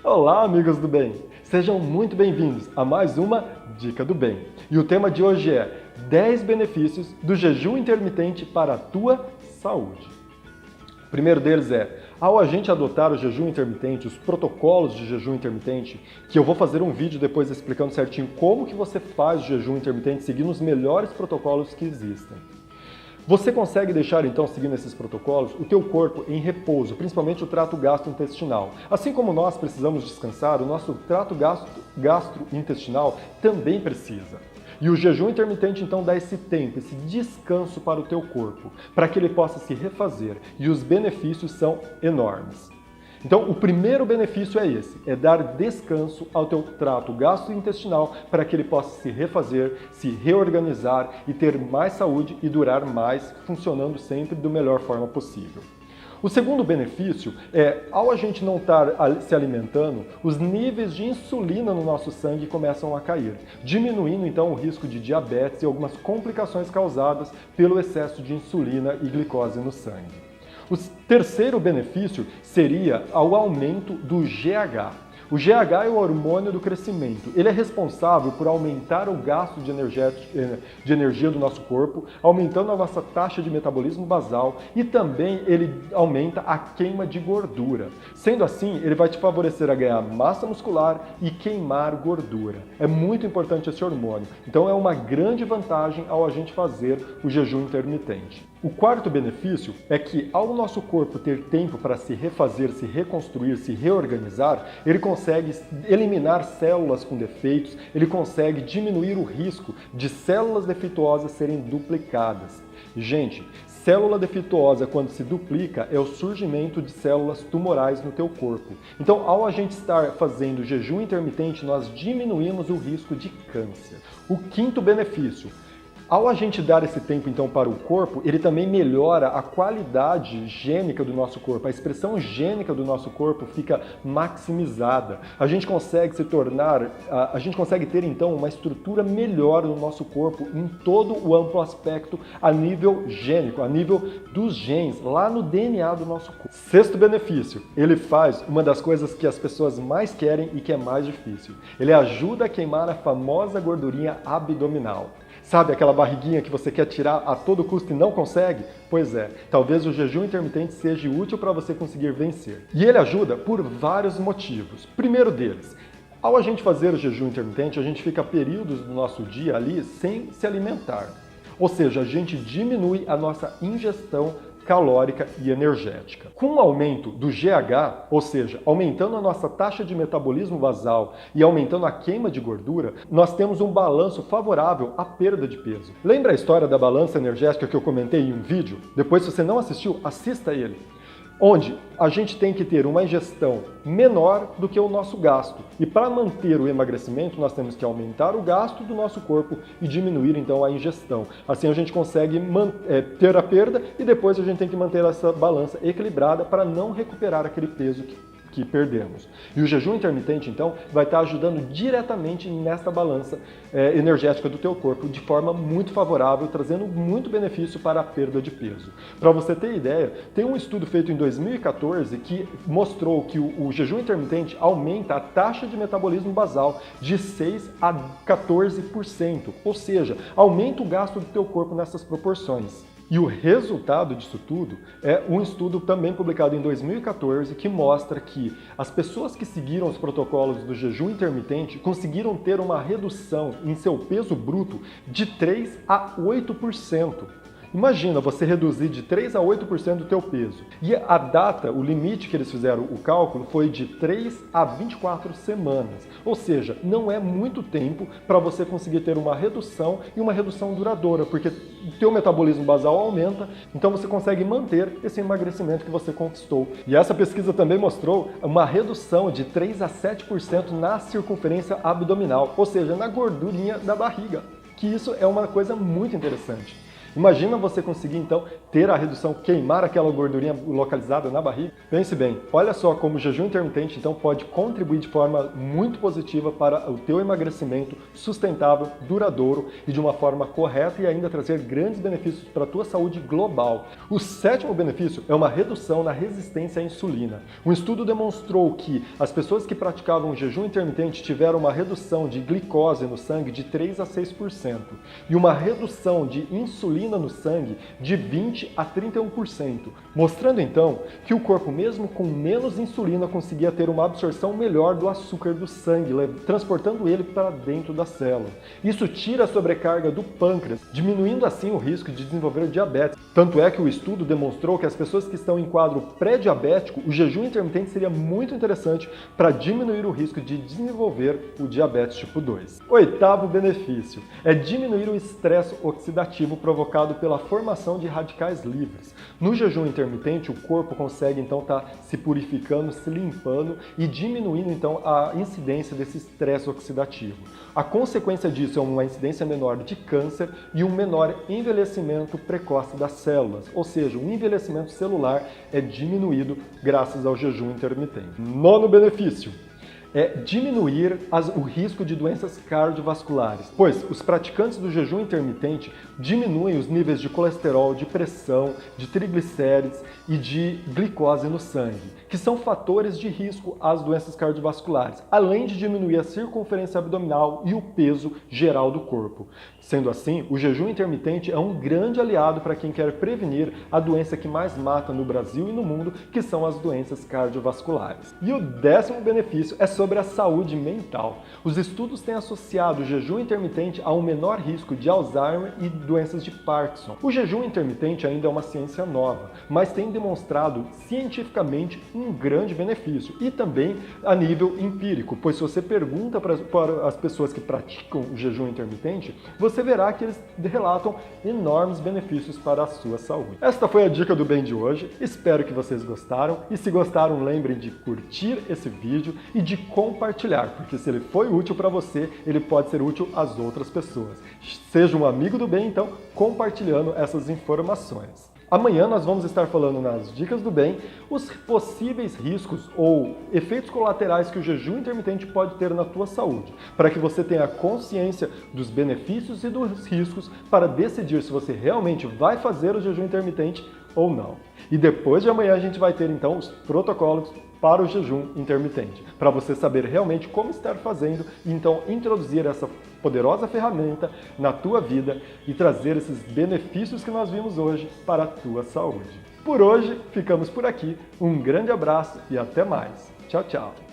Olá, amigos do bem! Sejam muito bem-vindos a mais uma Dica do Bem. E o tema de hoje é 10 benefícios do jejum intermitente para a tua saúde. O primeiro deles é, ao a gente adotar o jejum intermitente, os protocolos de jejum intermitente, que eu vou fazer um vídeo depois explicando certinho como que você faz o jejum intermitente seguindo os melhores protocolos que existem. Você consegue deixar, então, seguindo esses protocolos, o teu corpo em repouso, principalmente o trato gastrointestinal. Assim como nós precisamos descansar, o nosso trato gastrointestinal também precisa. E o jejum intermitente, então, dá esse tempo, esse descanso para o teu corpo, para que ele possa se refazer. E os benefícios são enormes. Então, o primeiro benefício é esse, é dar descanso ao teu trato gastrointestinal para que ele possa se refazer, se reorganizar e ter mais saúde e durar mais, funcionando sempre da melhor forma possível. O segundo benefício é, ao a gente não estar se alimentando, os níveis de insulina no nosso sangue começam a cair, diminuindo então o risco de diabetes e algumas complicações causadas pelo excesso de insulina e glicose no sangue. O terceiro benefício seria o aumento do GH. O GH é o hormônio do crescimento. Ele é responsável por aumentar o gasto de energia do nosso corpo, aumentando a nossa taxa de metabolismo basal e também ele aumenta a queima de gordura. Sendo assim, ele vai te favorecer a ganhar massa muscular e queimar gordura. É muito importante esse hormônio. Então é uma grande vantagem ao a gente fazer o jejum intermitente. O quarto benefício é que, ao nosso corpo ter tempo para se refazer, se reconstruir, se reorganizar, ele consegue eliminar células com defeitos, ele consegue diminuir o risco de células defeituosas serem duplicadas. Gente, célula defeituosa, quando se duplica, é o surgimento de células tumorais no teu corpo. Então, ao a gente estar fazendo jejum intermitente, nós diminuímos o risco de câncer. O quinto benefício, ao a gente dar esse tempo então para o corpo, ele também melhora a qualidade gênica do nosso corpo. A expressão gênica do nosso corpo fica maximizada. A gente consegue ter então uma estrutura melhor no nosso corpo em todo o amplo aspecto a nível gênico, a nível dos genes, lá no DNA do nosso corpo. Sexto benefício, ele faz uma das coisas que as pessoas mais querem e que é mais difícil. Ele ajuda a queimar a famosa gordurinha abdominal. Sabe aquela barriguinha que você quer tirar a todo custo e não consegue? Pois é, talvez o jejum intermitente seja útil para você conseguir vencer. E ele ajuda por vários motivos. Primeiro deles, ao a gente fazer o jejum intermitente, a gente fica períodos do nosso dia ali sem se alimentar. Ou seja, a gente diminui a nossa ingestão calórica e energética. Com o aumento do GH, ou seja, aumentando a nossa taxa de metabolismo basal e aumentando a queima de gordura, nós temos um balanço favorável à perda de peso. Lembra a história da balança energética que eu comentei em um vídeo? Depois, se você não assistiu, assista ele. Onde a gente tem que ter uma ingestão menor do que o nosso gasto. E para manter o emagrecimento, nós temos que aumentar o gasto do nosso corpo e diminuir então a ingestão. Assim a gente consegue ter a perda e depois a gente tem que manter essa balança equilibrada para não recuperar aquele peso que perdemos. E o jejum intermitente, então, vai estar ajudando diretamente nesta balança energética do teu corpo de forma muito favorável, trazendo muito benefício para a perda de peso. Para você ter ideia, tem um estudo feito em 2014 que mostrou que o jejum intermitente aumenta a taxa de metabolismo basal de 6 a 14%, ou seja, aumenta o gasto do teu corpo nessas proporções. E o resultado disso tudo é um estudo também publicado em 2014 que mostra que as pessoas que seguiram os protocolos do jejum intermitente conseguiram ter uma redução em seu peso bruto de 3 a 8%. Imagina você reduzir de 3 a 8% do teu peso. E a data, o limite que eles fizeram o cálculo foi de 3 a 24 semanas. Ou seja, não é muito tempo para você conseguir ter uma redução e uma redução duradoura, porque o teu metabolismo basal aumenta, então você consegue manter esse emagrecimento que você conquistou. E essa pesquisa também mostrou uma redução de 3 a 7% na circunferência abdominal, ou seja, na gordurinha da barriga. Que isso é uma coisa muito interessante. Imagina você conseguir então ter a redução, queimar aquela gordurinha localizada na barriga. Pense bem, olha só como o jejum intermitente então pode contribuir de forma muito positiva para o teu emagrecimento sustentável, duradouro e de uma forma correta e ainda trazer grandes benefícios para a tua saúde global. O sétimo benefício é uma redução na resistência à insulina. Um estudo demonstrou que as pessoas que praticavam jejum intermitente tiveram uma redução de glicose no sangue de 3 a 6% e uma redução de insulina no sangue de 20 a 31%, mostrando então que o corpo, mesmo com menos insulina, conseguia ter uma absorção melhor do açúcar do sangue, transportando ele para dentro da célula. Isso tira a sobrecarga do pâncreas, diminuindo assim o risco de desenvolver diabetes. Tanto é que o estudo demonstrou que as pessoas que estão em quadro pré-diabético, o jejum intermitente seria muito interessante para diminuir o risco de desenvolver o diabetes tipo 2. Oitavo benefício é diminuir o estresse oxidativo provocado pela formação de radicais livres. No jejum intermitente, o corpo consegue então estar se purificando, se limpando e diminuindo então a incidência desse estresse oxidativo. A consequência disso é uma incidência menor de câncer e um menor envelhecimento precoce das células, ou seja, o envelhecimento celular é diminuído graças ao jejum intermitente. Nono benefício é diminuir o risco de doenças cardiovasculares, pois os praticantes do jejum intermitente diminuem os níveis de colesterol, de pressão, de triglicérides e de glicose no sangue, que são fatores de risco às doenças cardiovasculares, além de diminuir a circunferência abdominal e o peso geral do corpo. Sendo assim, o jejum intermitente é um grande aliado para quem quer prevenir a doença que mais mata no Brasil e no mundo, que são as doenças cardiovasculares. E o décimo benefício é sobre a saúde mental. Os estudos têm associado o jejum intermitente a um menor risco de Alzheimer e doenças de Parkinson. O jejum intermitente ainda é uma ciência nova, mas tem demonstrado cientificamente um grande benefício e também a nível empírico, pois se você pergunta para as pessoas que praticam o jejum intermitente, você verá que eles relatam enormes benefícios para a sua saúde. Esta foi a dica do bem de hoje, espero que vocês gostaram e se gostaram, lembrem de curtir esse vídeo e de compartilhar, porque se ele foi útil para você, ele pode ser útil às outras pessoas. Seja um amigo do bem, então, compartilhando essas informações. Amanhã nós vamos estar falando nas Dicas do Bem os possíveis riscos ou efeitos colaterais que o jejum intermitente pode ter na tua saúde, para que você tenha consciência dos benefícios e dos riscos para decidir se você realmente vai fazer o jejum intermitente ou não. E depois de amanhã a gente vai ter então os protocolos para o jejum intermitente, para você saber realmente como estar fazendo e então introduzir essa poderosa ferramenta na tua vida e trazer esses benefícios que nós vimos hoje para a tua saúde. Por hoje, ficamos por aqui. Um grande abraço e até mais. Tchau, tchau.